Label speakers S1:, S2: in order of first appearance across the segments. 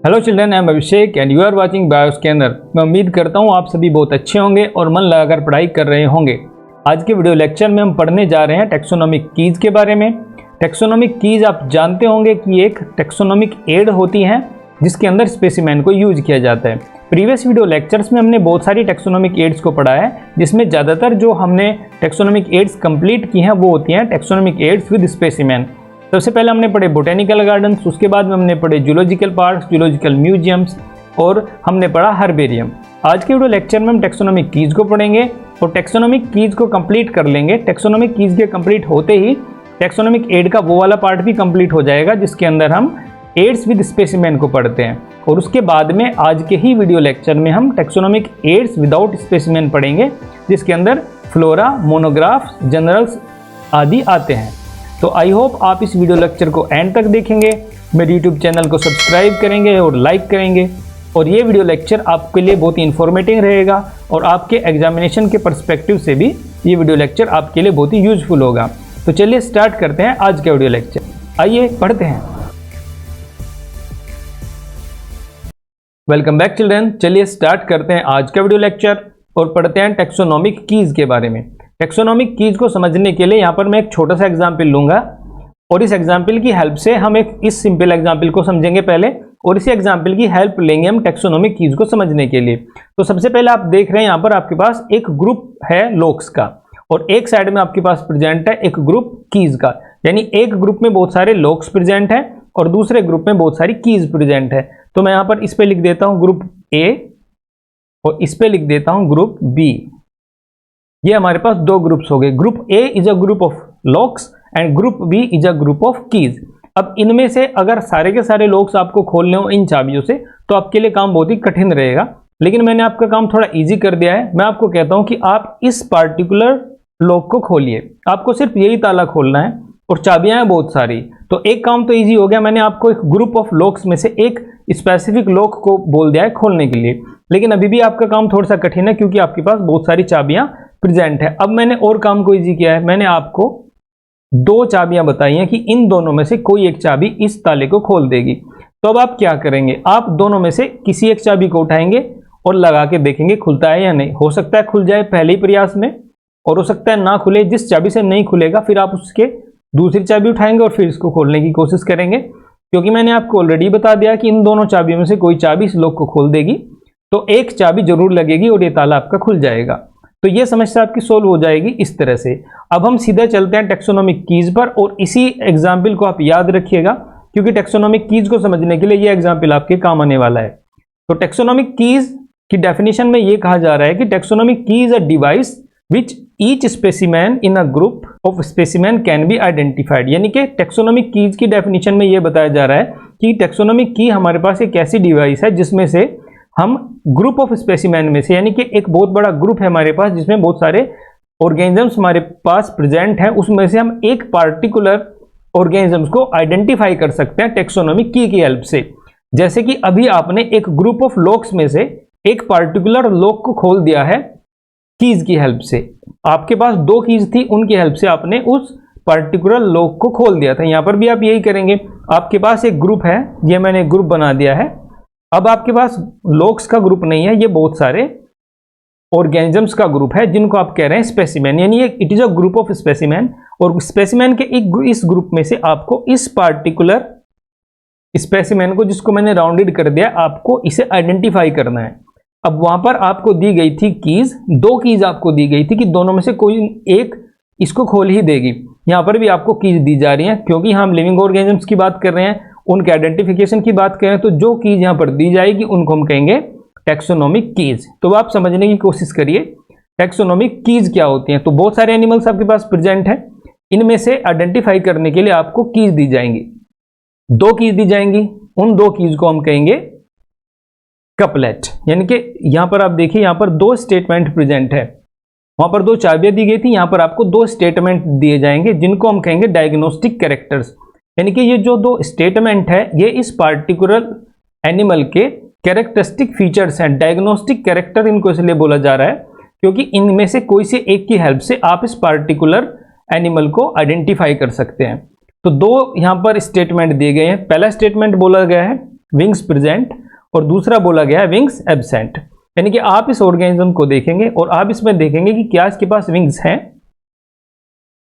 S1: Hello children, I am Abhishek and you are watching Bioscanner. मैं उम्मीद करता हूँ आप सभी बहुत अच्छे होंगे और मन लगाकर पढ़ाई कर रहे होंगे। आज के वीडियो लेक्चर में हम पढ़ने जा रहे हैं टैक्सोनॉमिक कीज के बारे में। टैक्सोनॉमिक कीज आप जानते होंगे कि एक टैक्सोनॉमिक एड होती हैं जिसके अंदर स्पेसिमेन को यूज किया जाता है। प्रीवियस वीडियो लेक्चर्स में हमने बहुत सारी टैक्सोनॉमिक एड्स को पढ़ा है, जिसमें ज़्यादातर जो हमने टैक्सोनॉमिक एड्स कंप्लीट की हैं वो होती हैं टैक्सोनॉमिक एड्स विद स्पेसिमेन। सबसे पहले हमने पढ़े बोटेनिकल गार्डन्स, उसके बाद में हमने पढ़े जूलॉजिकल पार्क्स, जूलॉजिकल म्यूजियम्स और हमने पढ़ा हर्बेरियम। आज के वीडियो लेक्चर में हम टैक्सोनॉमिक कीज को पढ़ेंगे और टैक्सोनॉमिक कीज को कंप्लीट कर लेंगे। टैक्सोनॉमिक कीज के कंप्लीट होते ही टैक्सोनॉमिक एड का वो वाला पार्ट भी कंप्लीट हो जाएगा जिसके अंदर हम एड्स विद स्पेसिमेन को पढ़ते हैं। और उसके बाद में आज के ही वीडियो लेक्चर में हम टैक्सोनॉमिक एड्स विदाउट स्पेसिमेन पढ़ेंगे जिसके अंदर फ्लोरा, मोनोग्राफ, जनरल्स आदि आते हैं। तो आई होप आप इस वीडियो लेक्चर को एंड तक देखेंगे, मेरे यूट्यूब चैनल को सब्सक्राइब करेंगे और लाइक करेंगे। और ये वीडियो लेक्चर आपके लिए बहुत ही इन्फॉर्मेटिव रहेगा और आपके एग्जामिनेशन के पर्सपेक्टिव से भी ये वीडियो लेक्चर आपके लिए बहुत ही यूजफुल होगा। तो चलिए स्टार्ट करते हैं आज का वीडियो लेक्चर। आइए पढ़ते हैं। वेलकम बैक चिल्ड्रन, चलिए स्टार्ट करते हैं आज का वीडियो लेक्चर और पढ़ते हैं टैक्सोनॉमिक कीज के बारे में। टैक्सोनॉमिक कीज को समझने के लिए यहाँ पर मैं एक छोटा सा एग्जाम्पल लूंगा और इस एग्जाम्पल की हेल्प से हम इस सिंपल एग्जाम्पल को समझेंगे पहले और इसी एग्जाम्पल की हेल्प लेंगे हम टैक्सोनॉमिक कीज को समझने के लिए। तो सबसे पहले आप देख रहे हैं यहाँ पर आपके पास एक ग्रुप है लोक्स का और एक साइड में आपके पास प्रेजेंट है एक ग्रुप कीज का, यानी एक ग्रुप में बहुत सारे लोक्स प्रेजेंट है और दूसरे ग्रुप में बहुत सारी कीज प्रेजेंट है। तो मैं यहाँ पर इस पे लिख देता हूँ ग्रुप ए और इस पे लिख देता हूँ ग्रुप बी। ये हमारे पास दो ग्रुप्स हो गए। Group A is a group of locks and group B is a group of keys. अब इनमें से अगर सारे के सारे लॉक्स आपको खोलने हो इन चाबियों से तो आपके लिए काम बहुत ही कठिन रहेगा, लेकिन मैंने आपका काम थोड़ा इजी कर दिया है। मैं आपको कहता हूं कि आप इस पार्टिकुलर लॉक को खोलिए, आपको सिर्फ यही ताला खोलना है और चाबियां हैं बहुत सारी। तो एक काम तो ईजी हो गया, मैंने आपको एक ग्रुप ऑफ लॉक्स में से एक स्पेसिफिक लॉक को बोल दिया है खोलने के लिए, लेकिन अभी भी आपका काम थोड़ा सा कठिन है क्योंकि आपके पास बहुत सारी चाबियां प्रेजेंट है। अब मैंने और काम को इजी किया है, मैंने आपको दो चाबियां बताई हैं कि इन दोनों में से कोई एक चाबी इस ताले को खोल देगी। तो अब आप क्या करेंगे, आप दोनों में से किसी एक चाबी को उठाएंगे और लगा के देखेंगे खुलता है या नहीं। हो सकता है खुल जाए पहले ही प्रयास में और हो सकता है ना खुले। जिस चाबी से नहीं खुलेगा फिर आप उसके दूसरी चाबी उठाएंगे और फिर इसको खोलने की कोशिश करेंगे, क्योंकि मैंने आपको ऑलरेडी बता दिया कि इन दोनों चाबियों में से कोई चाबी इस लॉक को खोल देगी, तो एक चाबी जरूर लगेगी और ये ताला आपका खुल जाएगा। तो ये समस्या आपकी सोल्व हो जाएगी इस तरह से। अब हम सीधा चलते हैं टैक्सोनॉमिक कीज पर और इसी एग्जाम्पल को आप याद रखिएगा क्योंकि टैक्सोनॉमिक कीज को समझने के लिए ये एग्जाम्पल आपके काम आने वाला है। तो टैक्सोनॉमिक कीज की डेफिनेशन में ये कहा जा रहा है कि टैक्सोनॉमिक की is a device which each specimen in a group of specimen can be identified. यानी कि टैक्सोनॉमिक कीज की डेफिनेशन में ये बताया जा रहा है कि टैक्सोनॉमिक की हमारे पास एक ऐसी डिवाइस है जिसमें से हम ग्रुप ऑफ स्पेसिमेन में से, यानी कि एक बहुत बड़ा ग्रुप है हमारे पास जिसमें बहुत सारे ऑर्गेनिजम्स हमारे पास प्रेजेंट हैं, उसमें से हम एक पार्टिकुलर ऑर्गेनिजम्स को आइडेंटिफाई कर सकते हैं टैक्सोनॉमिक की हेल्प से। जैसे कि अभी आपने एक ग्रुप ऑफ लॉक्स में से एक पार्टिकुलर लॉक को खोल दिया है कीज की हेल्प से। आपके पास दो कीज थी, उनकी हेल्प से आपने उस पार्टिकुलर लॉक को खोल दिया था। यहां पर भी आप यही करेंगे। आपके पास एक ग्रुप है, ये मैंने ग्रुप बना दिया है। अब आपके पास लॉक्स का ग्रुप नहीं है, ये बहुत सारे ऑर्गेनिजम्स का ग्रुप है जिनको आप कह रहे हैं स्पेसिमेन, यानी it is a group of specimen. और स्पेसिमेन के इस ग्रुप में से आपको इस पार्टिकुलर स्पेसिमेन को, जिसको मैंने राउंडेड कर दिया, आपको इसे आइडेंटिफाई करना है। अब वहां पर आपको दी गई थी कीज, दो कीज आपको दी गई थी कि दोनों में से कोई एक इसको खोल ही देगी। यहां पर भी आपको कीज दी जा रही है क्योंकि हम लिविंग ऑर्गेनिजम्स की बात कर रहे हैं, उनके आइडेंटिफिकेशन की बात करें तो जो कीज यहां पर दी जाएगी उनको हम कहेंगे टैक्सोनॉमिक कीज। तो आप समझने की कोशिश करिए टैक्सोनॉमिक कीज क्या होती हैं। तो बहुत सारे एनिमल्स आपके पास प्रेजेंट हैं, इनमें से आइडेंटिफाई करने के लिए आपको कीज दी जाएंगी, दो कीज दी जाएंगी। उन दो कीज को हम कहेंगे कपलेट। यानी कि यहां पर आप देखिए, यहां पर दो स्टेटमेंट प्रेजेंट है, वहां पर दो चाबियां दी गई थी, यहां पर आपको दो स्टेटमेंट दिए जाएंगे जिनको हम कहेंगे डायग्नोस्टिक कैरेक्टर्स। यानी कि ये जो दो स्टेटमेंट है ये इस पार्टिकुलर एनिमल के कैरेक्टरिस्टिक फीचर्स हैं। डायग्नोस्टिक कैरेक्टर इनको इसलिए बोला जा रहा है क्योंकि इनमें से कोई से एक की हेल्प से आप इस पार्टिकुलर एनिमल को आइडेंटिफाई कर सकते हैं। तो दो यहां पर स्टेटमेंट दिए गए हैं। पहला स्टेटमेंट बोला गया है विंग्स प्रेजेंट और दूसरा बोला गया है विंग्स एब्सेंट। यानी कि आप इस ऑर्गेनिज्म को देखेंगे और आप इसमें देखेंगे कि क्या इसके पास विंग्स हैं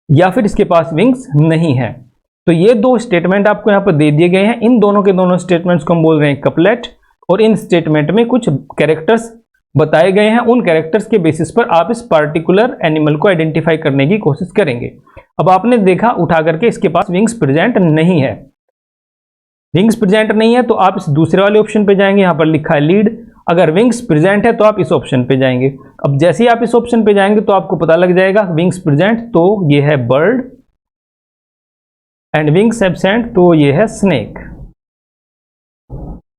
S1: या फिर इसके पास विंग्स नहीं है। तो ये दो स्टेटमेंट आपको यहाँ पर दे दिए गए हैं। इन दोनों के दोनों स्टेटमेंट्स को हम बोल रहे हैं कपलेट, और इन स्टेटमेंट में कुछ कैरेक्टर्स बताए गए हैं। उन कैरेक्टर्स के बेसिस पर आप इस पार्टिकुलर एनिमल को आइडेंटिफाई करने की कोशिश करेंगे। अब आपने देखा उठा करके इसके पास विंग्स प्रेजेंट नहीं है, विंग्स प्रेजेंट नहीं है तो आप इस दूसरे वाले ऑप्शन पे जाएंगे, यहां पर लिखा है लीड। अगर विंग्स प्रेजेंट है तो आप इस ऑप्शन पे जाएंगे। अब जैसे ही आप इस ऑप्शन पे जाएंगे तो आपको पता लग जाएगा विंग्स प्रेजेंट तो ये है बर्ड एंड विंग्स एब्सेंट तो ये है स्नेक।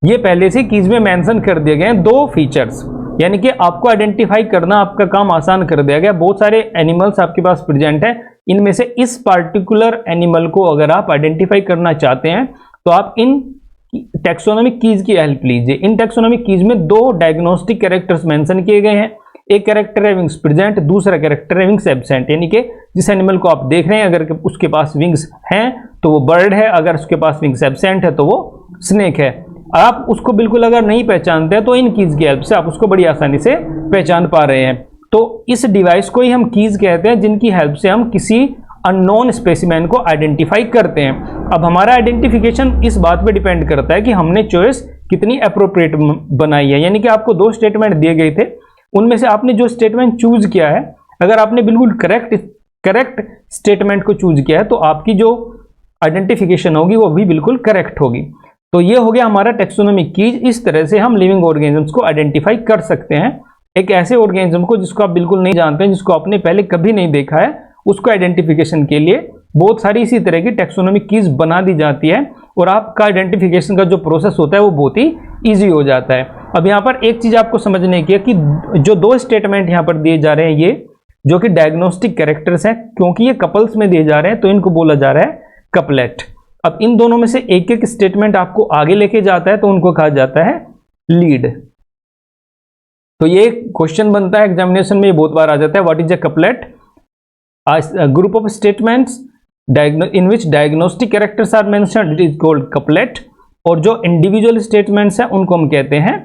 S1: ये पहले से कीज में मेंशन कर दिए गए हैं दो फीचर्स, यानी कि आपको आइडेंटिफाई करना आपका काम आसान कर दिया गया। बहुत सारे एनिमल्स आपके पास प्रेजेंट है, इनमें से इस पार्टिकुलर एनिमल को अगर आप आइडेंटिफाई करना चाहते हैं तो आप इन टैक्सोनॉमिक कीज की हेल्प लीजिए। इन टैक्सोनॉमिक कीज में दो डायग्नोस्टिक कैरेक्टर्स मेंशन किए गए हैं। एक कैरेक्टर है विंग्स प्रेजेंट, दूसरा कैरेक्टर है विंग्स एब्सेंट। यानी कि जिस एनिमल को आप देख रहे हैं अगर उसके पास विंग्स हैं तो वो बर्ड है, अगर उसके पास विंग्स एब्सेंट है तो वो स्नेक है। आप उसको बिल्कुल अगर नहीं पहचानते हैं तो इन कीज की हेल्प से आप उसको बड़ी आसानी से पहचान पा रहे हैं। तो इस डिवाइस को ही हम कीज कहते हैं, जिनकी हेल्प से हम किसी अननोन स्पेसिमेन को आइडेंटिफाई करते हैं। अब हमारा आइडेंटिफिकेशन इस बात पे डिपेंड करता है कि हमने चॉइस कितनी अप्रोप्रिएट बनाई है। यानी कि आपको दो स्टेटमेंट दिए गए थे, उनमें से आपने जो स्टेटमेंट चूज किया है, अगर आपने बिल्कुल करेक्ट स्टेटमेंट को चूज किया है तो आपकी जो आइडेंटिफिकेशन होगी वो भी बिल्कुल करेक्ट होगी। तो ये हो गया हमारा टैक्सोनॉमिक कीज। इस तरह से हम लिविंग ऑर्गेनिजम्स को आइडेंटिफाई कर सकते हैं। एक ऐसे ऑर्गेनिज्म को जिसको आप बिल्कुल नहीं जानते हैं, जिसको आपने पहले कभी नहीं देखा है, उसको आइडेंटिफिकेशन के लिए बहुत सारी इसी तरह की टैक्सोनॉमिक कीज बना दी जाती है और आपका आइडेंटिफिकेशन का जो प्रोसेस होता है वो बहुत ही ईजी हो जाता है। अब यहाँ पर एक चीज आपको समझने की है कि जो दो स्टेटमेंट यहाँ पर दिए जा रहे हैं, ये जो कि डायग्नोस्टिक कैरेक्टर्स हैं, क्योंकि ये कपल्स में दिए जा रहे हैं तो इनको बोला जा रहा है कपलेट। अब इन दोनों में से एक एक स्टेटमेंट आपको आगे लेके जाता है तो उनको कहा जाता है लीड। तो ये क्वेश्चन बनता है एग्जामिनेशन में, ये बहुत बार आ जाता है, what is a couplet? Group of statements in which diagnostic characters are mentioned, it is called couplet। और जो इंडिविजुअल स्टेटमेंट्स हैं उनको हम कहते हैं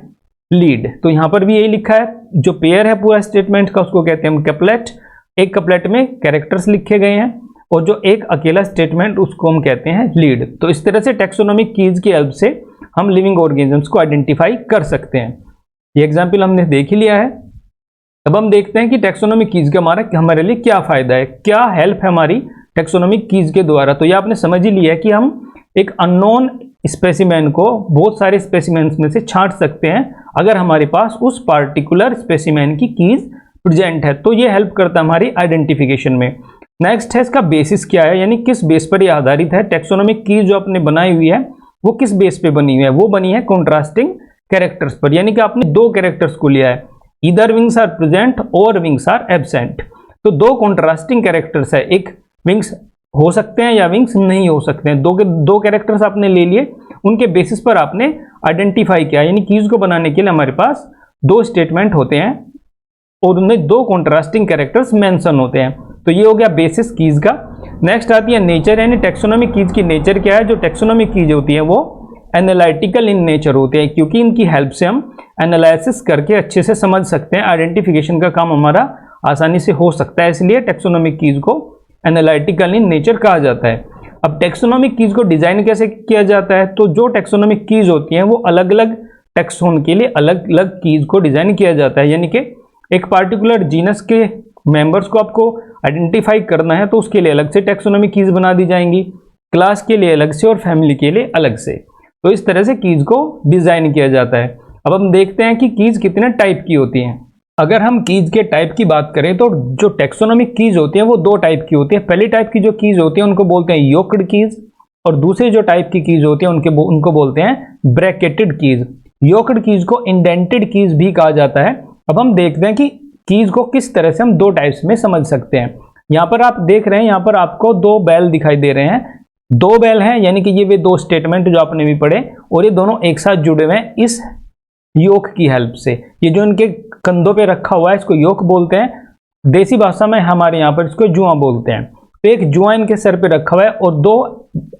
S1: लीड। तो यहां पर भी यही लिखा है, जो पेयर है पूरा स्टेटमेंट का उसको कहते हैं हम कपलेट। एक कपलेट में कैरेक्टर्स लिखे गए हैं और जो एक अकेला स्टेटमेंट उसको हम कहते हैं लीड। तो इस तरह से टैक्सोनॉमिक कीज की हेल्प से हम लिविंग ऑर्गेनिजम्स को आइडेंटिफाई कर सकते हैं। ये एग्जाम्पल हमने देख ही लिया है। अब हम देखते हैं कि टैक्सोनॉमिक कीज का हमारे लिए क्या फायदा है, क्या हेल्प है हमारी टैक्सोनॉमिक कीज के द्वारा। तो ये आपने समझ ही लिया है कि हम एक अननोन स्पेसिमेन को बहुत सारे स्पेसिमेन्स में से छांट सकते हैं अगर हमारे पास उस पार्टिकुलर स्पेसिमेन की कीज प्रेजेंट है। तो ये हेल्प करता है हमारी आइडेंटिफिकेशन में। नेक्स्ट है इसका बेसिस क्या है, यानी किस बेस पर ये आधारित है। टैक्सोनॉमिक कीज जो आपने बनाई हुई है वो किस बेस पे बनी हुई है, वो बनी है कॉन्ट्रास्टिंग कैरेक्टर्स पर। यानी कि आपने दो कैरेक्टर्स को लिया है, ईदर विंग्स आर प्रेजेंट और विंग्स आर एब्सेंट। तो दो कॉन्ट्रास्टिंग कैरेक्टर्स है, एक विंग्स हो सकते हैं या विंग्स नहीं हो सकते हैं। दो कैरेक्टर्स आपने ले लिए, उनके बेसिस पर आपने आइडेंटिफाई किया। यानी कीज को बनाने के लिए हमारे पास दो स्टेटमेंट होते हैं और उनमें दो कॉन्ट्रास्टिंग कैरेक्टर्स मेंशन होते हैं। तो ये हो गया बेसिस कीज का। नेक्स्ट आती है नेचर, यानी टैक्सोनॉमिक कीज की नेचर क्या है। जो टैक्सोनॉमिक कीज होती है वो एनालिटिकल इन नेचर होते हैं, क्योंकि इनकी हेल्प से हम एनालिसिस करके अच्छे से समझ सकते हैं। आइडेंटिफिकेशन का काम हमारा आसानी से हो सकता है, इसलिए टैक्सोनॉमिक कीज को एनालिटिकल इन नेचर कहा जाता है। अब टैक्सोनॉमिक कीज को डिजाइन कैसे किया जाता है, तो जो टैक्सोनॉमिक कीज होती हैं वो अलग अलग टैक्सोन के लिए अलग अलग कीज को डिजाइन किया जाता है। यानी कि एक पार्टिकुलर जीनस के मेंबर्स को आपको आइडेंटिफाई करना है तो उसके लिए अलग से टैक्सोनॉमिक कीज बना दी जाएंगी, क्लास के लिए अलग से और फैमिली के लिए अलग से। तो इस तरह से कीज को डिजाइन किया जाता है। अब हम देखते हैं कि कीज कितने टाइप की होती हैं। अगर हम कीज के टाइप की बात करें तो जो टैक्सोनॉमिक कीज होती हैं वो दो टाइप की होती है। पहली टाइप की जो कीज होती है उनको बोलते हैं योक्ड कीज, और दूसरी जो टाइप की कीज होती है उनको बोलते हैं ब्रैकेटेड कीज। योक्ड कीज को इंडेंटेड कीज भी कहा जाता है। अब हम देखते हैं कि कीज को किस तरह से हम दो टाइप्स में समझ सकते हैं। यहाँ पर आप देख रहे हैं, यहाँ पर आपको दो बैल दिखाई दे रहे हैं, दो बैल हैं, यानी कि ये वे दो स्टेटमेंट जो आपने भी पढ़े और ये दोनों एक साथ जुड़े हुए हैं इस योक की हेल्प से। ये जो इनके कंधों पे रखा हुआ है इसको योक बोलते हैं, देसी भाषा में हमारे यहाँ पर इसको जुआ बोलते हैं। तो एक जुआ इनके सर पे रखा हुआ है और दो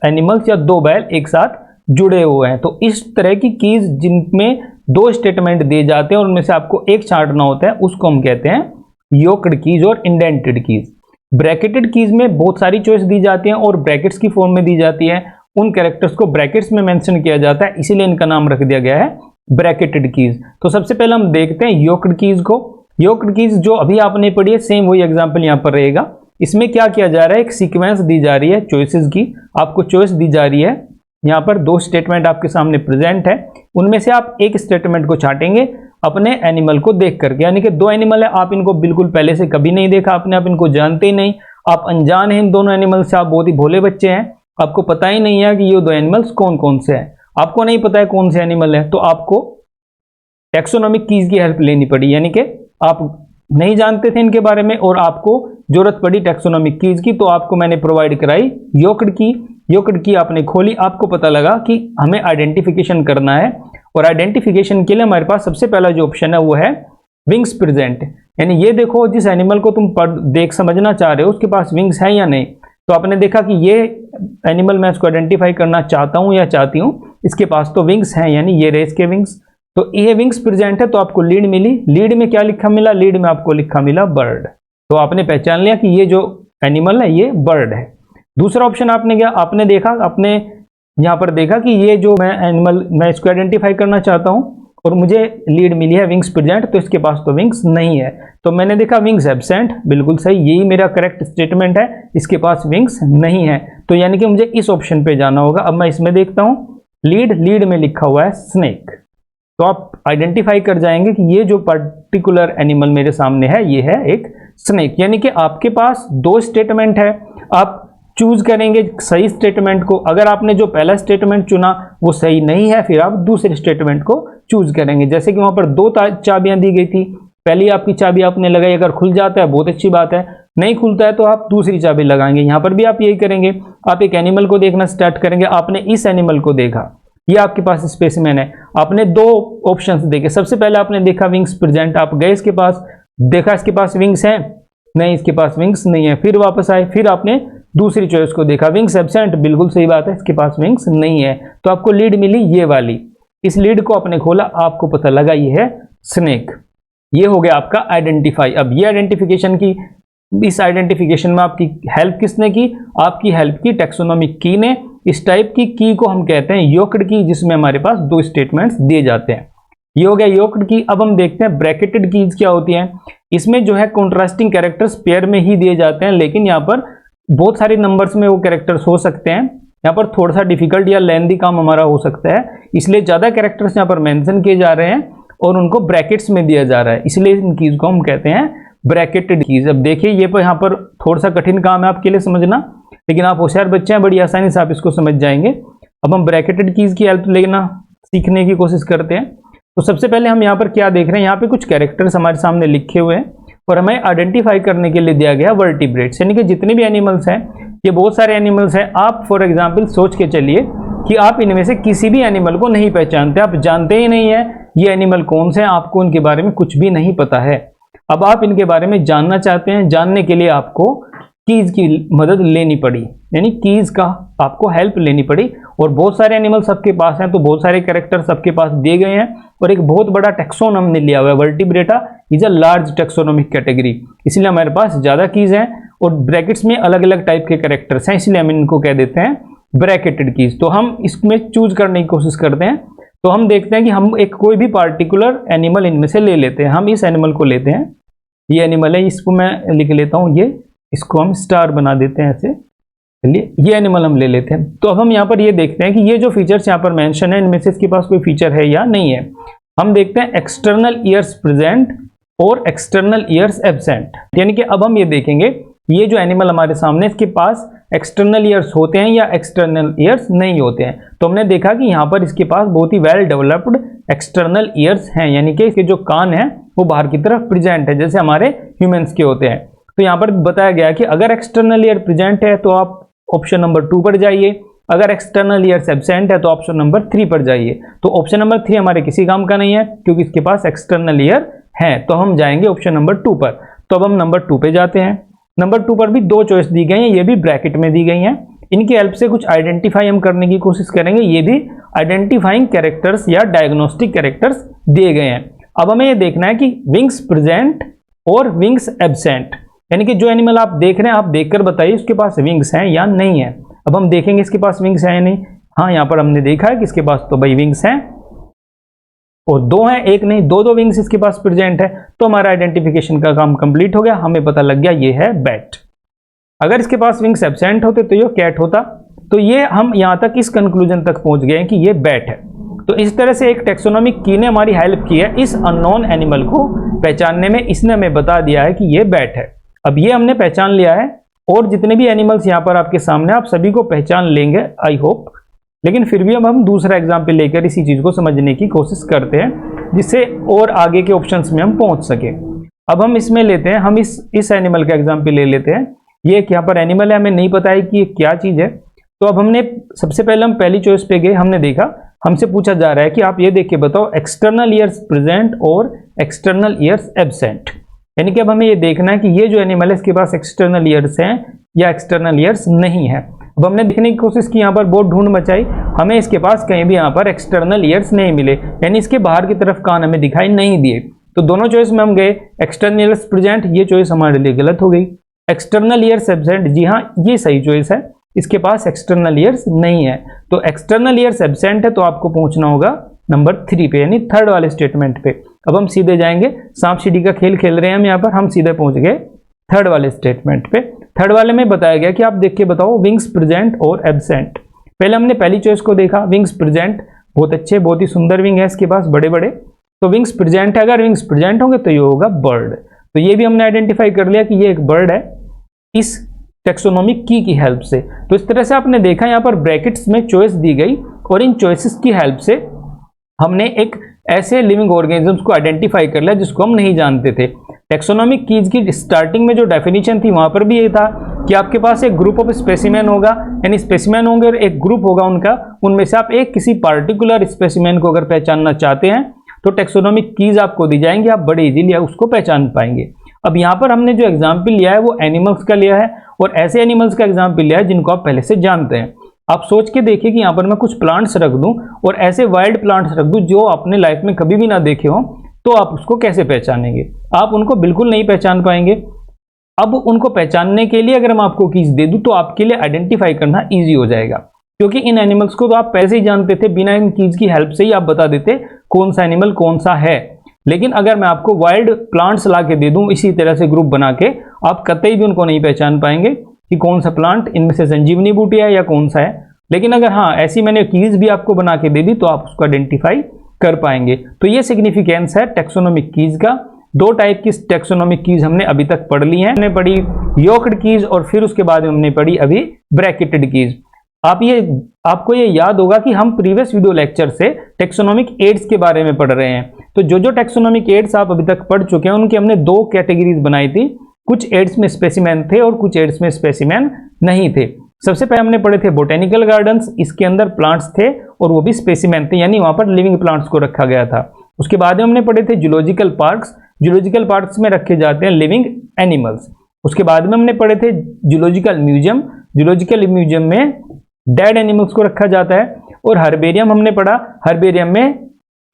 S1: एनिमल्स या दो बैल एक साथ जुड़े हुए हैं। तो इस तरह की कीज जिनमें दो स्टेटमेंट दिए जाते हैं और उनमें से आपको एक छांटना होता है, उसको हम कहते हैं योक्ड कीज और इंडेंटेड कीज। ब्रैकेटेड कीज में बहुत सारी चॉइस दी जाती हैं और ब्रैकेट्स की फॉर्म में दी जाती है। उन कैरेक्टर्स को ब्रैकेट्स में मेंशन किया जाता है, इसीलिए इनका नाम रख दिया गया है ब्रैकेटेड कीज। तो सबसे पहले हम देखते हैं योक्ड कीज को। योक्ड कीज जो अभी आपने पढ़ी है, सेम वही एग्जांपल यहां पर रहेगा। इसमें क्या किया जा रहा है, एक सीक्वेंस दी जा रही है चॉइसेस की, आपको चॉइस दी जा रही है। यहाँ पर दो स्टेटमेंट आपके सामने प्रेजेंट है, उनमें से आप एक स्टेटमेंट को छांटेंगे अपने एनिमल को देख करके। यानी कि दो एनिमल है, आप इनको बिल्कुल पहले से कभी नहीं देखा आपने, आप इनको जानते ही नहीं, आप अनजान हैं इन दोनों एनिमल से, आप बहुत ही भोले बच्चे हैं, आपको पता ही नहीं है कि ये दो एनिमल्स कौन कौन से हैं, आपको नहीं पता है कौन से एनिमल है। तो आपको टैक्सोनॉमिक कीज की हेल्प लेनी पड़ी, यानी कि आप नहीं जानते थे इनके बारे में और आपको जरूरत पड़ी टैक्सोनॉमिक कीज की, तो आपको मैंने प्रोवाइड कराई योक्ड की। योक्ड की आपने खोली, आपको पता लगा कि हमें आइडेंटिफिकेशन करना है और आइडेंटिफिकेशन के लिए हमारे पास सबसे पहला जो ऑप्शन है वो है विंग्स प्रेजेंट। यानी ये देखो, जिस एनिमल को तुम देख समझना चाह रहे हो उसके पास विंग्स है या नहीं। तो आपने देखा कि ये एनिमल मैं इसको आइडेंटिफाई करना चाहता हूं या चाहती हूं, इसके पास तो विंग्स हैं, यानी ये रहे इसके विंग्स। तो ये विंग्स प्रेजेंट है, तो आपको लीड मिली। लीड में क्या लिखा मिला, लीड में आपको लिखा मिला बर्ड। तो आपने पहचान लिया कि ये जो एनिमल है ये बर्ड है। दूसरा ऑप्शन आपने क्या, आपने देखा, आपने यहां पर देखा कि ये जो मैं एनिमल मैं इसको आइडेंटिफाई करना चाहता हूं और मुझे लीड मिली है विंग्स प्रेजेंट, तो इसके पास तो विंग्स नहीं है। तो मैंने देखा विंग्स एब्सेंट, बिल्कुल सही, यही मेरा करेक्ट स्टेटमेंट है, इसके पास विंग्स नहीं है। तो यानी कि मुझे इस ऑप्शन पे जाना होगा। अब मैं इसमें देखता हूं लीड, लीड में लिखा हुआ है स्नेक। तो आप आइडेंटिफाई कर जाएंगे कि ये जो पर्टिकुलर एनिमल मेरे सामने है ये है एक स्नेक। यानी कि आपके पास दो स्टेटमेंट है, आप चूज करेंगे सही स्टेटमेंट को। अगर आपने जो पहला स्टेटमेंट चुना वो सही नहीं है, फिर आप दूसरे स्टेटमेंट को चूज करेंगे। जैसे कि वहां पर दो चाबियां दी गई थी, पहली आपकी चाबी आपने लगाई, अगर खुल जाता है बहुत अच्छी बात है, नहीं खुलता है तो आप दूसरी चाबी लगाएंगे। यहां पर भी आप यही करेंगे, आप एक एनिमल को देखना स्टार्ट करेंगे। आपने इस एनिमल को देखा, ये आपके पास स्पेसिमेन है, आपने दो ऑप्शंस देखे। सबसे पहले आपने देखा विंग्स प्रेजेंट, आप गए इसके पास, देखा इसके पास विंग्स हैं, नहीं इसके पास विंग्स नहीं है, फिर वापस आए, फिर आपने दूसरी चॉइस को देखा विंग्स एब्सेंट, बिल्कुल सही बात है, इसके पास विंग्स नहीं है। तो आपको लीड मिली ये वाली, इस लीड को आपने खोला, आपको पता लगा ये है स्नेक। ये हो गया आपका आइडेंटिफाई। अब ये आइडेंटिफिकेशन की, इस आइडेंटिफिकेशन में आपकी हेल्प किसने की, आपकी हेल्प की टैक्सोनॉमिक की ने। इस टाइप की की को हम कहते हैं योक्ड की, जिसमें हमारे पास दो स्टेटमेंट्स दिए जाते हैं। ये हो गया योक्ड की। अब हम देखते हैं ब्रैकेटेड कीज क्या होती हैं। इसमें जो है कॉन्ट्रास्टिंग कैरेक्टर्स पेयर में ही दिए जाते हैं, लेकिन यहाँ पर बहुत सारे नंबर्स में वो कैरेक्टर्स हो सकते हैं। यहाँ पर थोड़ा सा डिफिकल्ट या लेंथी काम हमारा हो सकता है, इसलिए ज्यादा कैरेक्टर्स यहाँ पर मेंशन किए जा रहे हैं और उनको ब्रैकेट्स में दिया जा रहा है, इसलिए इन कीज को हम कहते हैं ब्रैकेटेड कीज। अब देखिए ये यहाँ पर थोड़ा सा कठिन काम है आपके लिए समझना, लेकिन आप होशियार बच्चे हैं, बड़ी आसानी से आप इसको समझ जाएंगे। अब हम ब्रैकेटेड कीज की हेल्प लेना सीखने की कोशिश करते हैं। तो सबसे पहले हम यहाँ पर क्या देख रहे हैं, यहाँ पे कुछ कैरेक्टर्स हमारे सामने लिखे हुए हैं और हमें आइडेंटिफाई करने के लिए दिया गया वर्टिब्रेट्स, यानी कि जितने भी एनिमल्स हैं, ये बहुत सारे एनिमल्स हैं। आप फॉर एग्जांपल सोच के चलिए कि आप इनमें से किसी भी एनिमल को नहीं पहचानते, आप जानते ही नहीं है ये एनिमल कौन से हैं, आपको इनके बारे में कुछ भी नहीं पता है। अब आप इनके बारे में जानना चाहते हैं, जानने के लिए आपको कीज की मदद लेनी पड़ी, यानी कीज का आपको हेल्प लेनी पड़ी। और बहुत सारे एनिमल्स सबके पास हैं, तो बहुत सारे कैरेक्टर सबके पास दिए गए हैं और एक बहुत बड़ा टैक्सोन हमने लिया हुआ है। Vertebrata is a large taxonomic category, इसलिए हमारे पास ज्यादा कीज हैं और ब्रैकेट्स में अलग अलग टाइप के कैरेक्टर्स हैं, इसलिए हम इनको कह देते हैं ब्रैकेटेड कीज। तो हम इसमें चूज करने की कोशिश करते हैं। तो हम देखते हैं कि हम एक कोई भी पार्टिकुलर एनिमल इनमें से ले लेते हैं। हम इस एनिमल को लेते हैं, ये एनिमल है, इसको मैं लिख लेता हूँ, ये इसको हम स्टार बना देते हैं ऐसे। चलिए ये एनिमल हम ले लेते हैं। तो अब हम यहाँ पर ये देखते हैं कि ये जो फीचर्स यहाँ पर मेंशन है, इनमें से इसके पास कोई फीचर है या नहीं है। हम देखते हैं एक्सटर्नल ईयर्स प्रेजेंट और एक्सटर्नल ईयर्स एब्सेंट, यानी कि अब हम ये देखेंगे ये जो एनिमल हमारे सामने, इसके पास एक्सटर्नल ईयर्स होते हैं या एक्सटर्नल ईयर्स नहीं होते हैं। तो हमने देखा कि यहाँ पर इसके पास बहुत ही वेल डेवलप्ड एक्सटर्नल ईयर्स हैं, यानी कि इसके जो कान हैं वो बाहर की तरफ प्रेजेंट है, जैसे हमारे ह्यूमंस के होते हैं। तो यहाँ पर बताया गया कि अगर एक्सटर्नल ईयर प्रेजेंट है तो आप ऑप्शन नंबर 2 पर जाइए, अगर एक्सटर्नल ईयर्स एब्सेंट है तो ऑप्शन नंबर 3 पर जाइए। तो ऑप्शन नंबर 3 हमारे किसी काम का नहीं है क्योंकि इसके पास एक्सटर्नल ईयर है, तो हम जाएंगे ऑप्शन नंबर 2 पर। तो अब हम नंबर 2 पे जाते हैं। नंबर 2 पर भी दो चॉइस दी गई हैं, ये भी ब्रैकेट में दी गई हैं। इनकी हेल्प से कुछ आइडेंटिफाई हम करने की कोशिश करेंगे। ये भी आइडेंटिफाइंग कैरेक्टर्स या डायग्नोस्टिक कैरेक्टर्स दिए गए हैं। अब हमें ये देखना है कि विंग्स प्रेजेंट और विंग्स एब्सेंट, यानी कि जो एनिमल आप देख रहे हैं आप देखकर बताइए उसके पास विंग्स हैं या नहीं है। अब हम देखेंगे इसके पास विंग्स हैं या नहीं। हाँ, यहाँ पर हमने देखा है कि इसके पास तो भाई विंग्स हैं और दो हैं, एक नहीं, दो विंग्स इसके पास प्रेजेंट है। तो हमारा आइडेंटिफिकेशन का काम कंप्लीट हो गया, हमें पता लग गया ये है बैट। अगर इसके पास विंग्स एब्सेंट होते तो ये कैट होता। तो ये हम यहाँ तक इस कंक्लूजन तक पहुंच गए हैं कि ये बैट है। तो इस तरह से एक टैक्सोनॉमिक की ने हमारी हेल्प की है इस अननोन एनिमल को पहचानने में। इसने हमें बता दिया है कि ये बैट है। अब ये हमने पहचान लिया है और जितने भी एनिमल्स यहाँ पर आपके सामने आप सभी को पहचान लेंगे आई होप। लेकिन फिर भी अब हम दूसरा एग्जाम्पल लेकर इसी चीज को समझने की कोशिश करते हैं जिससे और आगे के ऑप्शंस में हम पहुंच सके। अब हम इसमें लेते हैं, हम इस एनिमल का एग्जाम्पल ले लेते हैं। ये एक यहाँ पर एनिमल है, हमें नहीं पता है कि ये क्या चीज है। तो अब हमने सबसे पहले हम पहली चॉइस पे गए, हमने देखा हमसे पूछा जा रहा है कि आप ये देख के बताओ एक्सटर्नल ईयर्स प्रेजेंट और एक्सटर्नल ईयर्स एब्सेंट। यानी कि अब हमें ये देखना है कि ये जो एनिमल है इसके पास एक्सटर्नल ईयर्स हैं या एक्सटर्नल ईयर्स नहीं है। अब हमने देखने की कोशिश की, यहाँ पर बहुत ढूंढ मचाई, हमें इसके पास कहीं भी यहाँ पर एक्सटर्नल ईयर्स नहीं मिले, यानी इसके बाहर की तरफ कान हमें दिखाई नहीं दिए। तो दोनों चॉइस में हम गए, एक्सटर्नल ईयर्स प्रेजेंट ये चॉइस हमारे लिए गलत हो गई। एक्सटर्नल ईयर्स एब्सेंट, जी हाँ ये सही चॉइस है, इसके पास एक्सटर्नल ईयर्स नहीं है। तो एक्सटर्नल ईयर्स एब्सेंट है तो आपको पहुंचना होगा नंबर 3 पे, यानी थर्ड वाले स्टेटमेंट पे। अब हम सीधे जाएंगे, सांप सीढ़ी का खेल खेल रहे हैं हम यहाँ पर, हम सीधे पहुंच गए थर्ड वाले स्टेटमेंट पे। थर्ड वाले में बताया गया कि आप देख के बताओ विंग्स प्रेजेंट और एब्सेंट। पहले हमने पहली चॉइस को देखा, विंग्स प्रेजेंट, बहुत अच्छे, बहुत ही सुंदर विंग है इसके पास, बड़े बड़े। तो विंग्स प्रेजेंट है, अगर विंग्स प्रेजेंट होंगे तो ये होगा बर्ड। तो ये भी हमने आइडेंटिफाई कर लिया कि ये एक बर्ड है इस टैक्सोनॉमिक की हेल्प से। तो इस तरह से आपने देखा यहाँ पर ब्रैकेट्स में चॉइस दी गई और इन चॉइसेस की हेल्प से हमने एक ऐसे लिविंग ऑर्गेनिजम्स को आइडेंटिफाई कर लिया जिसको हम नहीं जानते थे। टैक्सोनॉमिक कीज की स्टार्टिंग में जो डेफिनेशन थी वहां पर भी ये था कि आपके पास एक ग्रुप ऑफ स्पेसिमेन होगा, यानी स्पेसिमेन होंगे और एक ग्रुप होगा उनका, उनमें से आप एक किसी पार्टिकुलर स्पेसिमेन को अगर पहचानना चाहते हैं तो टैक्सोनॉमिक कीज आपको दी जाएंगी, आप बड़े इजीली उसको पहचान पाएंगे। अब यहाँ पर हमने जो एग्जाम्पल लिया है वो एनिमल्स का लिया है और ऐसे एनिमल्स का एग्जाम्पल लिया है जिनको आप पहले से जानते हैं। आप सोच के देखिए कि यहाँ पर मैं कुछ प्लांट्स रख दूं और ऐसे वाइल्ड प्लांट्स रख दूं जो आपने लाइफ में कभी भी ना देखे हो, तो आप उसको कैसे पहचानेंगे? आप उनको बिल्कुल नहीं पहचान पाएंगे। अब उनको पहचानने के लिए अगर मैं आपको कीज दे दूं तो आपके लिए आइडेंटिफाई करना ईजी हो जाएगा, क्योंकि इन एनिमल्स को तो आप पहले ही जानते थे, बिना इन कीज की हेल्प से ही आप बता देते कौन सा एनिमल कौन सा है। लेकिन अगर मैं आपको वाइल्ड प्लांट्स ला के दे दूं इसी तरह से ग्रुप बना के, आप कतई भी उनको नहीं पहचान पाएंगे कि कौन सा प्लांट इनमें से संजीवनी बूटी है या कौन सा है। लेकिन अगर हाँ ऐसी मैंने कीज भी आपको बना के दे दी तो आप उसको आइडेंटिफाई कर पाएंगे। तो ये सिग्निफिकेंस है टैक्सोनॉमिक कीज का। दो टाइप की टैक्सोनॉमिक कीज हमने अभी तक पढ़ ली हैं, हमने पढ़ी योक्ड कीज और फिर उसके बाद हमने पढ़ी अभी ब्रैकेटेड कीज। आपको ये याद होगा कि हम प्रीवियस वीडियो लेक्चर से टैक्सोनॉमिक एड्स के बारे में पढ़ रहे हैं। तो जो टैक्सोनॉमिक एड्स आप अभी तक पढ़ चुके हैं उनकी हमने दो कैटेगरीज बनाई थी, कुछ एड्स में स्पेसिमेन थे और कुछ एड्स में स्पेसिमेन नहीं थे। सबसे पहले हमने पढ़े थे बोटेनिकल गार्डन्स, इसके अंदर प्लांट्स थे और वो भी स्पेसिमेन थे, यानी वहां पर लिविंग प्लांट्स को रखा गया था। उसके बाद में हमने पढ़े थे जूलॉजिकल पार्क्स, जूलॉजिकल पार्क्स में रखे जाते हैं लिविंग एनिमल्स। उसके बाद में हमने पढ़े थे जूलॉजिकल म्यूजियम, जूलॉजिकल म्यूजियम में डेड एनिमल्स को रखा जाता है। और हर्बेरियम हमने पढ़ा, हर्बेरियम में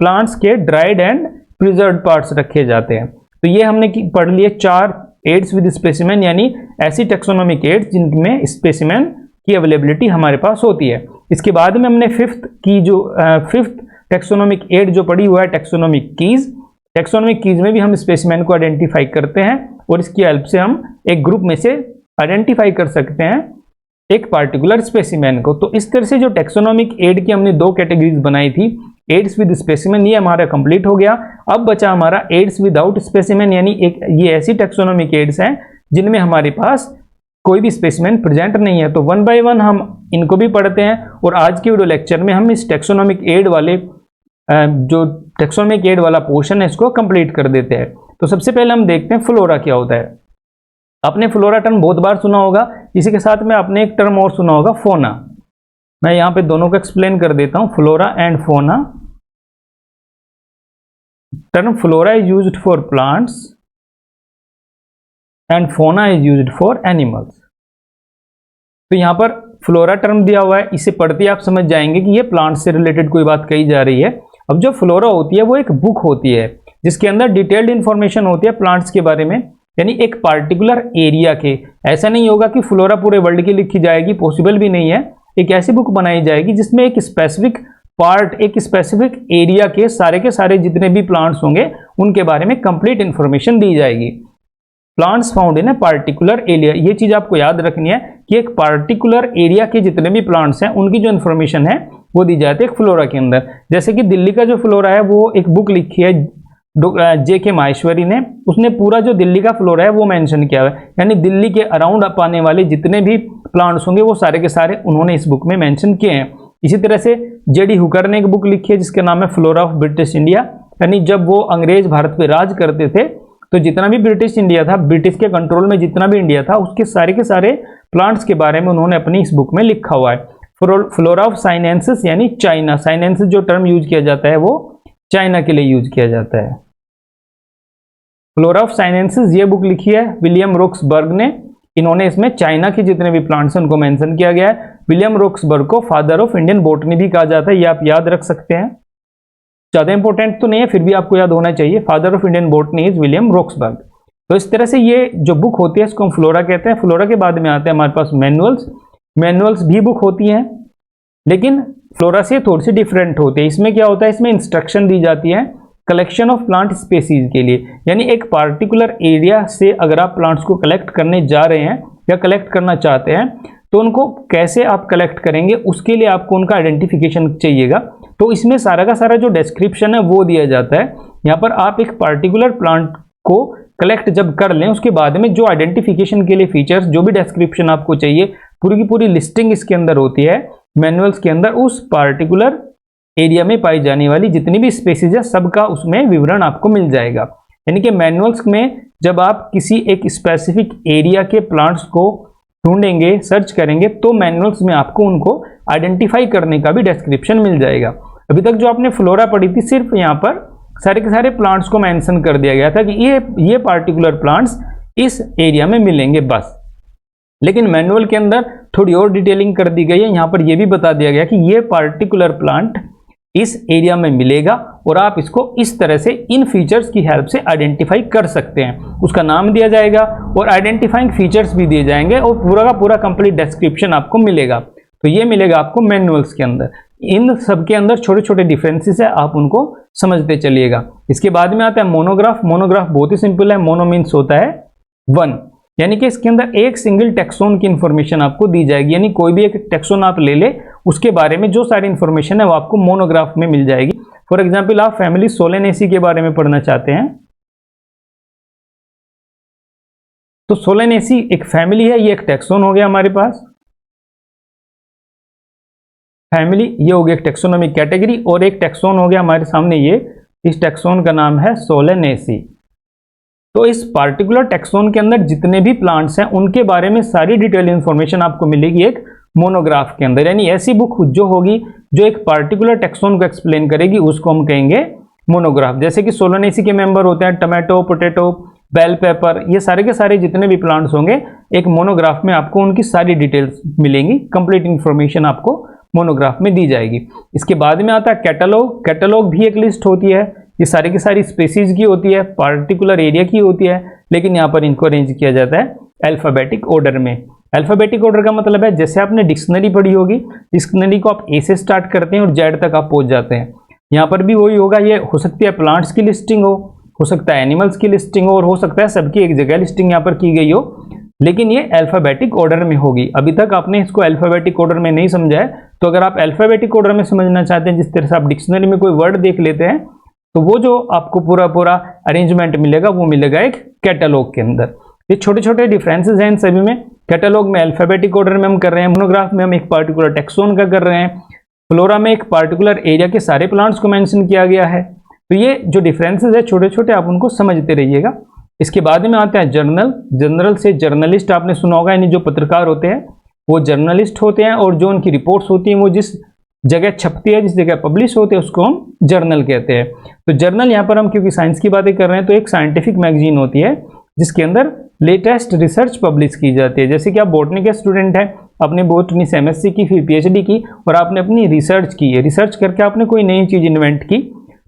S1: प्लांट्स के ड्राइड एंड प्रिजर्व्ड पार्ट्स रखे जाते हैं। तो ये हमने पढ़ लिए 4 एड्स विद स्पेसिमेन, यानी ऐसी टैक्सोनॉमिक एड्स जिनमें स्पेसिमेन की अवेलेबिलिटी हमारे पास होती है। इसके बाद में हमने फिफ्थ टैक्सोनॉमिक एड जो पढ़ी हुआ है टैक्सोनॉमिक कीज। टैक्सोनॉमिक कीज में भी हम स्पेसिमेन को आइडेंटिफाई करते हैं और इसकी हेल्प से हम एक ग्रुप में से आइडेंटिफाई कर सकते हैं एक पार्टिकुलर स्पेसिमेन को। तो इस तरह से जो टैक्सोनॉमिक एड की हमने दो कैटेगरीज बनाई थी, एड्स विद स्पेसिमेन, ये हमारा कंप्लीट हो गया। अब बचा हमारा एड्स विदाउट स्पेसिमेन, यानी ये ऐसी टैक्सोनॉमिक एड्स हैं जिनमें हमारे पास कोई भी स्पेसिमेन प्रेजेंट नहीं है। तो वन बाय वन हम इनको भी पढ़ते हैं और आज के वीडियो लेक्चर में हम इस टैक्सोनॉमिक एड वाले जो टैक्सोनॉमिक एड वाला पोर्शन है इसको कंप्लीट कर देते हैं। तो सबसे पहले हम देखते हैं फ्लोरा क्या होता है। आपने फ्लोरा टर्म बहुत बार सुना होगा, इसी के साथ में आपने एक टर्म और सुना होगा फोना। मैं यहां पे दोनों को एक्सप्लेन कर देता हूं, flora and fauna. Term flora is used for plants and fauna is used for animals. तो यहां पर फ्लोरा टर्म दिया हुआ है, इसे पढ़ते ही आप समझ जाएंगे कि ये प्लांट से रिलेटेड कोई बात कही जा रही है। अब जो फ्लोरा होती है वो एक बुक होती है जिसके अंदर डिटेल्ड इन्फॉर्मेशन होती है प्लांट्स के बारे में, यानी एक पार्टिकुलर एरिया के। ऐसा नहीं होगा कि फ्लोरा पूरे वर्ल्ड की लिखी जाएगी, पॉसिबल भी नहीं है। एक ऐसी बुक बनाई जाएगी जिसमें एक स्पेसिफिक पार्ट, एक स्पेसिफिक एरिया के सारे जितने भी प्लांट्स होंगे उनके बारे में कंप्लीट इंफॉर्मेशन दी जाएगी। Plants found in a particular area, ये चीज आपको याद रखनी है कि एक पार्टिकुलर एरिया के जितने भी प्लांट्स हैं उनकी जो इन्फॉर्मेशन है वो दी जाती है एक फ्लोरा के अंदर। जैसे कि दिल्ली का जो फ्लोरा है वो एक बुक लिखी है J.K. माहेश्वरी ने, उसने पूरा जो दिल्ली का फ्लोरा है वो मेंशन किया है, यानी दिल्ली के अराउंड आने वाले जितने भी प्लांट्स होंगे वो सारे के सारे उन्होंने इस बुक में मेंशन किए हैं। इसी तरह से J.D. हुकर ने एक बुक लिखी है जिसका नाम है फ्लोरा ऑफ ब्रिटिश इंडिया, यानी जब वो अंग्रेज भारत पे राज करते थे तो जितना भी ब्रिटिश इंडिया था, ब्रिटिश के कंट्रोल में जितना भी इंडिया था, उसके सारे के सारे प्लांट्स के बारे में उन्होंने अपनी इस बुक में लिखा हुआ है। फ्लोरा ऑफ साइनेंसिस यानी चाइना, साइनेंसिस जो टर्म यूज किया जाता है वो चाइना के लिए यूज किया जाता है। फ्लोरा ऑफ साइनेंसिस ये बुक लिखी है विलियम रोक्सबर्ग ने, इन्होंने इसमें चाइना के जितने भी प्लांट्स हैं उनको मेंशन किया गया है। विलियम रोक्सबर्ग को फादर ऑफ इंडियन बॉटनी भी कहा जाता है, ये आप याद रख सकते हैं, ज्यादा इंपॉर्टेंट तो नहीं है फिर भी आपको याद होना चाहिए। Father of Indian botany is William Roxburgh. तो इस तरह से ये जो बुक होती है इसको हम फ्लोरा कहते हैं। फ्लोरा के बाद में आते हैं हमारे पास मैनुअल्स। मैनुअल्स भी बुक होती हैं लेकिन फ्लोरा से थोड़ी सी डिफरेंट होती है। इसमें क्या होता है, इसमें इंस्ट्रक्शन दी जाती है कलेक्शन ऑफ प्लांट स्पेसीज के लिए, यानी एक पार्टिकुलर एरिया से अगर आप प्लांट्स को कलेक्ट करने जा रहे हैं या कलेक्ट करना चाहते हैं तो उनको कैसे आप कलेक्ट करेंगे उसके लिए आपको उनका आइडेंटिफिकेशन चाहिएगा। तो इसमें सारा का सारा जो डिस्क्रिप्शन है वो दिया जाता है। यहाँ पर आप एक पार्टिकुलर प्लांट को कलेक्ट जब कर लें उसके बाद में जो आइडेंटिफिकेशन के लिए फीचर्स, जो भी डिस्क्रिप्शन आपको चाहिए, पूरी की पूरी लिस्टिंग इसके अंदर होती है मैनुअल्स के अंदर। उस पार्टिकुलर एरिया में पाई जाने वाली जितनी भी स्पेसीज है सबका उसमें विवरण आपको मिल जाएगा। यानी कि मैनुअल्स में जब आप किसी एक स्पेसिफिक एरिया के प्लांट्स को ढूंढेंगे, सर्च करेंगे, तो मैनुअल्स में आपको उनको आइडेंटिफाई करने का भी डिस्क्रिप्शन मिल जाएगा। अभी तक जो आपने फ्लोरा पढ़ी थी सिर्फ यहाँ पर सारे के सारे प्लांट्स को मेंशन कर दिया गया था कि ये पार्टिकुलर प्लांट्स इस एरिया में मिलेंगे बस। लेकिन मैनुअल के अंदर थोड़ी और डिटेलिंग कर दी गई है। यहाँ पर यह भी बता दिया गया कि ये पार्टिकुलर प्लांट इस एरिया में मिलेगा और आप इसको इस तरह से इन फीचर्स की हेल्प से आइडेंटिफाई कर सकते हैं। उसका नाम दिया जाएगा और आइडेंटिफाइंग फीचर्स भी दिए जाएंगे और पूरा का पूरा कंप्लीट डिस्क्रिप्शन आपको मिलेगा। तो ये मिलेगा आपको मैनुअल्स के अंदर। इन सब के अंदर छोटे छोटे डिफरेंसेस है, आप उनको समझते चलिएगा। इसके बाद में आता है मोनोग्राफ। मोनोग्राफ बहुत ही सिंपल है। मोनो मीन्स होता है वन, यानी कि इसके अंदर एक सिंगल टेक्सोन की इंफॉर्मेशन आपको दी जाएगी, यानी कोई भी एक टेक्सोन आप ले ले उसके बारे में जो सारी इंफॉर्मेशन है वो आपको मोनोग्राफ में मिल जाएगी। फॉर एग्जांपल आप फैमिली सोलेनेसी के बारे में पढ़ना चाहते हैं तो सोलेनेसी एक फैमिली है, ये एक टेक्सोन हो गया हमारे पास। फैमिली ये हो गया एक टेक्सोनोमिक कैटेगरी और एक टेक्सोन हो गया हमारे सामने ये, इस टेक्सोन का नाम है सोलेनेसी। तो इस पार्टिकुलर टेक्सोन के अंदर जितने भी प्लांट्स हैं उनके बारे में सारी डिटेल इंफॉर्मेशन आपको मिलेगी एक मोनोग्राफ के अंदर। यानी ऐसी बुक जो होगी जो एक पार्टिकुलर टेक्सोन को एक्सप्लेन करेगी उसको हम कहेंगे मोनोग्राफ। जैसे कि सोलेनेसी के मेंबर होते हैं टमाटो, पोटैटो, बेल पेपर, ये सारे के सारे जितने भी प्लांट्स होंगे एक मोनोग्राफ में आपको उनकी सारी डिटेल्स मिलेंगी, कंप्लीट इंफॉर्मेशन आपको मोनोग्राफ में दी जाएगी। इसके बाद में आता है कैटलॉग। कैटलॉग भी एक लिस्ट होती है, ये सारी की सारी स्पेसीज की होती है, पार्टिकुलर एरिया की होती है, लेकिन यहाँ पर इनको अरेंज किया जाता है अल्फाबेटिक ऑर्डर में। अल्फाबेटिक ऑर्डर का मतलब है जैसे आपने डिक्शनरी पढ़ी होगी, डिक्शनरी को आप ए से स्टार्ट करते हैं और जेड तक आप पहुंच जाते हैं। यहाँ पर भी वही होगा, ये हो सकती है प्लांट्स की लिस्टिंग हो सकता है एनिमल्स की लिस्टिंग हो और हो सकता है सबकी एक जगह लिस्टिंग यहाँ पर की गई हो, लेकिन ये अल्फाबेटिक ऑर्डर में होगी। अभी तक आपने इसको अल्फाबेटिक ऑर्डर में नहीं समझा है, तो अगर आप अल्फाबेटिक ऑर्डर में समझना चाहते हैं, जिस तरह से आप डिक्शनरी में कोई वर्ड देख लेते हैं, तो वो जो आपको पूरा अरेंजमेंट मिलेगा वो मिलेगा एक कैटलॉग के अंदर। ये छोटे छोटे डिफरेंसेस हैं इन सभी में। कैटलॉग में अल्फाबेटिक ऑर्डर में हम कर रहे हैं, मोनोग्राफ में हम एक पार्टिकुलर टेक्सोन का कर रहे हैं, फ्लोरा में एक पार्टिकुलर एरिया के सारे प्लांट्स को मेंशन किया गया है। तो ये जो डिफरेंसेस है छोटे छोटे आप उनको समझते रहिएगा। इसके बाद में आता है जर्नल। जर्नल से जर्नलिस्ट आपने सुना होगा, यानी जो पत्रकार होते हैं वो जर्नलिस्ट होते हैं और जो उनकी रिपोर्ट्स होती हैं वो जिस जगह छपती है, जिस जगह पब्लिश होते हैं उसको हम जर्नल कहते हैं। तो जर्नल यहाँ पर हम क्योंकि साइंस की बातें कर रहे हैं तो एक साइंटिफिक मैगजीन होती है जिसके अंदर लेटेस्ट रिसर्च पब्लिश की जाती है। जैसे कि आप बॉटनी के स्टूडेंट हैं आपने बोटनी से एमएससी की, फिर पीएचडी की और आपने अपनी रिसर्च की है, रिसर्च करके आपने कोई नई चीज़ इन्वेंट की,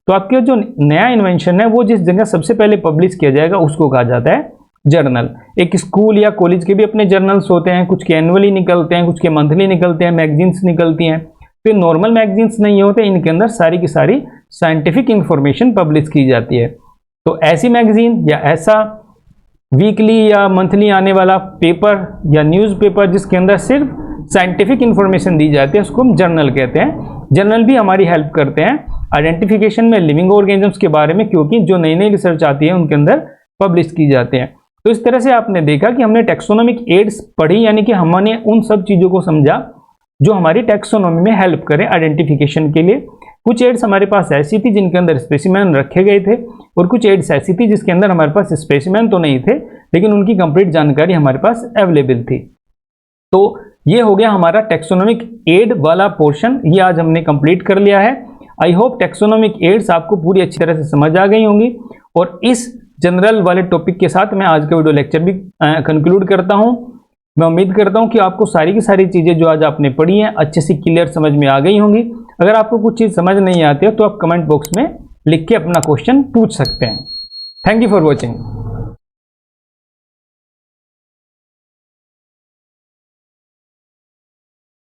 S1: तो आपके जो नया इन्वेंशन है वो जिस जगह सबसे पहले पब्लिश किया जाएगा उसको कहा जाता है जर्नल। एक स्कूल या कॉलेज के भी अपने जर्नल्स होते हैं, कुछ के एनुअली निकलते हैं, कुछ के मंथली निकलते हैं, मैगजीन्स निकलती हैं। फिर नॉर्मल मैगजीन्स नहीं होते, इनके अंदर सारी की सारी साइंटिफिक इंफॉर्मेशन पब्लिश की जाती है। तो ऐसी मैगजीन या ऐसा वीकली या मंथली आने वाला पेपर या न्यूज़पेपर जिसके अंदर सिर्फ साइंटिफिक इंफॉर्मेशन दी जाती है उसको हम जर्नल कहते हैं। जर्नल भी हमारी हेल्प करते हैं आइडेंटिफिकेशन में लिविंग ऑर्गेनिजम्स के बारे में, क्योंकि जो नई नई रिसर्च आती है उनके अंदर पब्लिश की जाते हैं। तो इस तरह से आपने देखा कि हमने टैक्सोनॉमिक एड्स पढ़ी, यानी कि हमने उन सब चीज़ों को समझा जो हमारी टैक्सोनॉमी में हेल्प करें आइडेंटिफिकेशन के लिए। कुछ एड्स हमारे पास ऐसी थी जिनके अंदर स्पेसिमेन रखे गए थे और कुछ एड्स ऐसी थी जिसके अंदर हमारे पास स्पेसिमेन तो नहीं थे लेकिन उनकी कंप्लीट जानकारी हमारे पास अवेलेबल थी। तो ये हो गया हमारा टैक्सोनॉमिक एड वाला पोर्शन, ये आज हमने कंप्लीट कर लिया है। आई होप टैक्सोनॉमिक एड्स आपको पूरी अच्छी तरह से समझ आ गई होंगी और इस जनरल वाले टॉपिक के साथ मैं आज का वीडियो लेक्चर भी कंक्लूड करता हूं। मैं उम्मीद करता हूं कि आपको सारी की सारी चीज़ें जो आज आपने पढ़ी हैं अच्छे से क्लियर समझ में आ गई होंगी। अगर आपको कुछ चीज़ समझ नहीं आती है तो आप कमेंट बॉक्स में लिख के अपना क्वेश्चन पूछ सकते हैं। Thank you for watching.